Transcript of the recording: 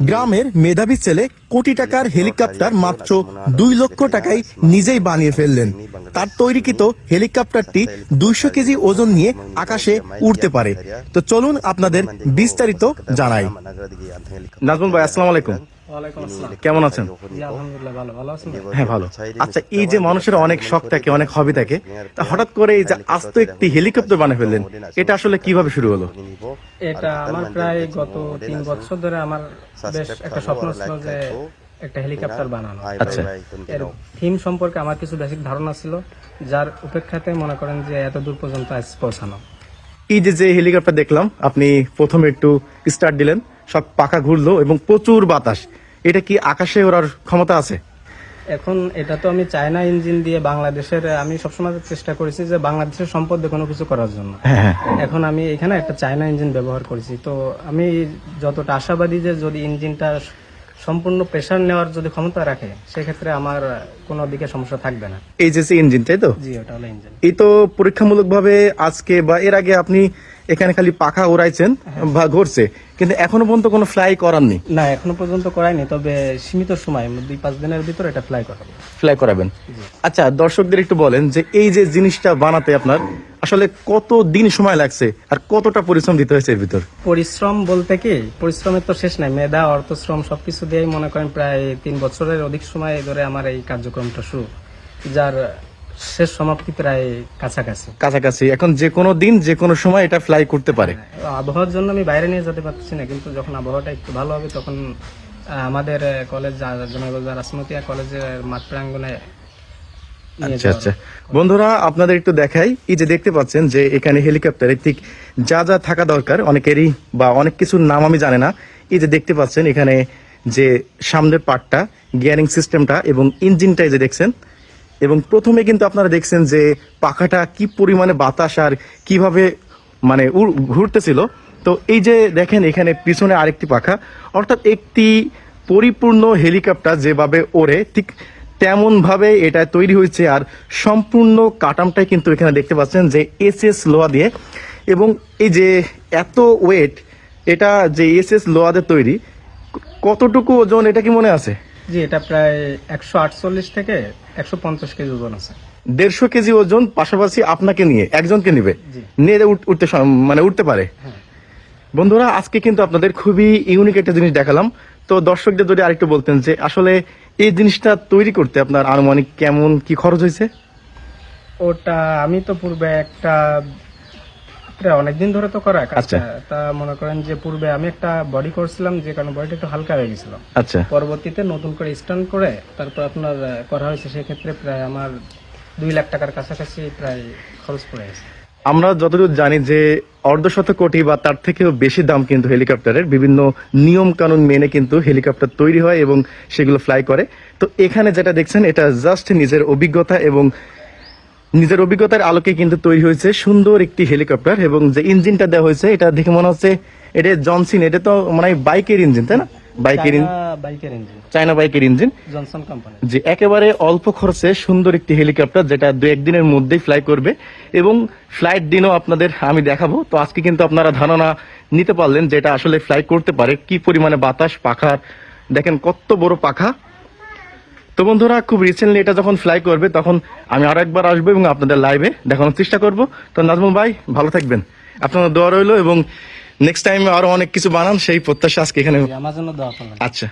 গ্রামের মেধাবী ছেলে কোটি টাকার হেলিকপ্টার মাত্র 2 লক্ষ টাকায় নিজেই বানিয়ে ফেললেন। তার তৈরিকৃত হেলিকপ্টারটি 200 কেজি ওজন নিয়ে আকাশে উড়তে পারে। তো চলুন আপনাদের বিস্তারিত জানাই। নাজমুল ভাই, আসসালামু আলাইকুম। কেমন আছেন? হ্যাঁ, ভালো। আচ্ছা, এই যে মানুষের অনেক শখ থাকে, অনেক হবি থাকে, তা হঠাৎ করে এই যে আস্ত একটি হেলিকপ্টার বানিয়ে ফেললেন, এটা আসলে কিভাবে শুরু হলো? এটা আমার প্রায় গত 3 বছর ধরে আমার বেশ একটা স্বপ্ন ছিল যে একটা হেলিকপ্টার বানানো। আচ্ছা, এর থিম সম্পর্কে আমার কিছু বেসিক ধারণা ছিল, যার উপেক্ষাতে মনে করেন যে এত দূর পর্যন্ত আজ পৌঁছানো। এই যে হেলিকপ্টার দেখলাম, আপনি প্রথমে একটু স্টার্ট দিলেন, সব পাখা ঘুরলো এবং প্রচুর বাতাস। এটা কি আকাশে ওড়ার ক্ষমতা আছে? এখন এটা তো আমি চায়না ইঞ্জিন দিয়ে বাংলাদেশের, আমি সবসময় চেষ্টা করেছি যে বাংলাদেশের সম্পদ দিয়ে কোনো কিছু করার জন্য। এখন আমি এখানে একটা চায়না ইঞ্জিন ব্যবহার করেছি। তো আমি যতটা আশাবাদী যে যদি ইঞ্জিনটা সম্পূর্ণ প্রেসার নেওয়ার যদি ক্ষমতা রাখে, সেক্ষেত্রে আমার কোনো দিকে সমস্যা থাকবে না। এই যে ইঞ্জিন, তাই তো? জি, ওটা হলো ইঞ্জিন। এই তো পরীক্ষামূলক ভাবে আজকে বা এর আগে আপনি এখানে খালি পাখা উড়াইছেন বা ঘুরছে, কিন্তু এখনো পর্যন্ত কোনো ফ্লাই করাননি? না, এখনো পর্যন্ত করাইনি, তবে সীমিত সময় 2-5 দিনের ভিতরে এটা ফ্লাই করাবেন। আচ্ছা, দর্শকদের একটু বলেন যে এই যে জিনিসটা বানাতে আপনার আসলে কত দিন সময় লাগছে আর কতটা পরিশ্রম দিতে হয়েছে এর ভিতর? পরিশ্রম বলতে কি, পরিশ্রমের তো শেষ নাই। মেধা, অর্থশ্রম সবকিছু দিয়েই মনে করেন প্রায় 3 বছরের অধিক সময় ধরে আমার এই কার্যক্রমটা শুরু, যার শেষ সমাপ্তি প্রায় কাছাকাছি। এখন যে কোনো দিন যে কোনো সময় এটা ফ্লাই করতে পারে। আবহাওয়ার জন্য আমি বাইরে নিয়ে যেতে পারছি না, কিন্তু যখন আবহাওয়াটা একটু ভালো হবে তখন আমাদের কলেজ রাসমতিয়া কলেজের মাঠ প্রাঙ্গণে। আচ্ছা, বন্ধুরা আপনাদের একটু দেখাই। এই যে দেখতে পাচ্ছেন যে এখানে হেলিকপ্টারে ঠিক যা যা থাকা দরকার অনেকেরই বা অনেক কিছুর নাম আমি জানি না। এই যে দেখতে পাচ্ছেন এখানে যে সামনের পার্টটা, গিয়ারিং সিস্টেমটা এবং ইঞ্জিনটা এই যে দেখছেন, এবং প্রথমে কিন্তু আপনারা দেখছেন যে পাখাটা কি পরিমাণে বাতাস আর কিভাবে মানে ঘুরতেছিল। তো এই যে দেখেন এখানে পিছনে আরেকটি পাখা, অর্থাৎ একটি পরিপূর্ণ হেলিকপ্টার যেভাবে ওড়ে ঠিক তেমন ভাবে এটা তৈরি হয়েছে। আর সম্পূর্ণ কাটামটাই কিন্তু এখানে দেখতে পাচ্ছেন যে এসএস লোহা দিয়ে, এবং এই যে এত ওয়েট, এটা যে এসএস লোহা দিয়ে তৈরি, কতটুকু ওজন এটা কি মনে আছে? জি, এটা প্রায় 148 থেকে 150 কেজি ওজন আছে। 150 কেজি ওজন, পাশাপাশি আপনাকে নিয়ে একজনকে নিবে, নিয়ে উঠতে পারে। বন্ধুরা, আজকে কিন্তু আপনাদের খুবই ইউনিক একটা জিনিস দেখালাম। তো দর্শকদের যদি আরেকটু বলতেন যে আসলে এই জিনিসটা তৈরি করতে আপনার আনুমানিক কেমন কি খরচ হয়েছে? ওটা আমি তো পূর্বে একটা প্রায় অনেকদিন ধরে তো করা কাজটা। তা মনে করেন যে পূর্বে আমি একটা বডি করছিলাম, যে কারণে বডিটা একটু হালকা হয়ে গেছিল। আচ্ছা, পরবর্তীতে নতুন করে স্ট্যান্ড করে তারপর আপনার করা হয়েছে, সেক্ষেত্রে প্রায় আমার 2 লাখ টাকার কাছাকাছি প্রায় খরচ পড়ে গেছে। আমরা যতদূর জানি যে অর্ধশত কোটি বা তার থেকেও বেশি দাম কিন্তু হেলিকপ্টারের, বিভিন্ন নিয়ম কানুন মেনে কিন্তু হেলিকপ্টার তৈরি হয় এবং সেগুলো ফ্লাই করে। তো এখানে যেটা দেখছেন এটা জাস্ট নিজের অভিজ্ঞতা এবং নিজের অভিজ্ঞতার আলোকে কিন্তু তৈরি হয়েছে সুন্দর একটি হেলিকপ্টার। এবং যে ইঞ্জিনটা দেওয়া হয়েছে এটা দেখে মনে হচ্ছে এটা জনসন, এটা তো মানে বাইকের ইঞ্জিন, তাই না? চায়না বাইকের ইঞ্জিন, জনসন কোম্পানি। যে একেবারে অল্প খরচে সুন্দর একটি হেলিকপ্টার যেটা 2-1 দিনের মধ্যেই ফ্লাই করবে, এবং ফ্লাইট দিনও আপনাদের আমি দেখাবো। তো আজকে কিন্তু আপনারা ধারণা নিতে পারলেন যে এটা আসলে ফ্লাই করতে পারে, কি পরিমাণে বাতাস, পাখার দেখেন কত বড় পাখা। তো বন্ধুরা, খুব রিসেন্টলি এটা যখন ফ্লাই করবে তখন আমি আরো একবার আসবো এবং আপনাদের লাইভে দেখানোর চেষ্টা করব। তো নাজমুল ভাই, ভালো থাকবেন, আপনার দোয়া রইলো, এবং নেক্সট টাইম আরো অনেক কিছু বানান সেই প্রত্যাশা আজকে এখানে। আমার জন্য দোয়া করবেন। আচ্ছা।